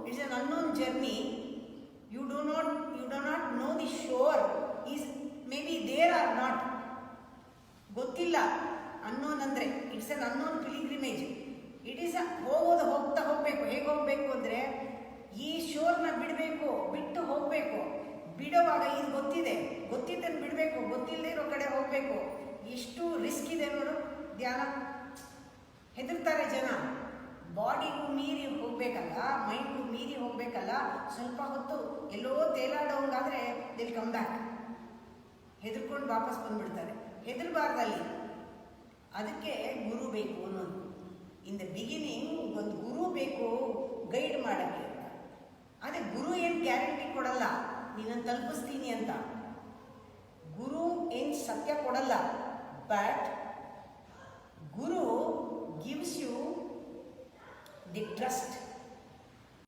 It's an unknown journey. You do not know the shore is maybe there or not. ಗೊತ್ತಿಲ್ಲ. Unknown ಅಂದರೆ it's an unknown pilgrimage. It is ಹೋಗ್ತಾ ಹೋಗಬೇಕು. ಹೇಗೆ ಹೋಗಬೇಕು ಅಂದರೆ ಈ ಶೋರ್ನ ಬಿಟ್ಟು ಹೋಗಬೇಕು. ಬಿಡುವಾಗ ಇದು ಗೊತ್ತಿದ್ದನ್ನು ಬಿಡಬೇಕು, ಗೊತ್ತಿಲ್ಲದೆ ಇರೋ ಕಡೆ ಹೋಗಬೇಕು. ಎಷ್ಟು ರಿಸ್ಕ್ ಇದೆ ನೋಡು ಧ್ಯಾನ. ಹೆದರ್ತಾರೆ ಜನ. ಬಾಡಿಗೂ ಮೀರಿ ಹೋಗಬೇಕಲ್ಲ, ಮೈಂಡ್ಗೂ ಮೀರಿ ಹೋಗಬೇಕಲ್ಲ. ಸ್ವಲ್ಪ ಹೊತ್ತು ಎಲ್ಲೋ ತೇಲಾಡೋಂಗಾದರೆ ದಿಲ್ ಕಮ್ ಬ್ಯಾಕ್. ಹೆದರ್ಕೊಂಡು ವಾಪಸ್ ಬಂದುಬಿಡ್ತಾರೆ. ಹೆದರಬಾರ್ದಲ್ಲಿ. ಅದಕ್ಕೆ ಗುರು ಬೇಕು ಅನ್ನೋದು. ಇನ್ ದ ಬಿಗಿನಿಂಗ್ ಒಂದು ಗುರು ಬೇಕು ಗೈಡ್ ಮಾಡೋಕ್ಕೆ ಅಂತ. ಆದರೆ ಗುರು ಏನು ಗ್ಯಾರಂಟಿ ಕೊಡಲ್ಲ ನೀನನ್ನು ತಲುಪಿಸ್ತೀನಿ ಅಂತ. ಗುರು ಏನು ಸತ್ಯ ಕೊಡಲ್ಲ. ಬಟ್ ಗುರು ಗಿವ್ಸ್ ಯು ದಿ ಟ್ರಸ್ಟ್.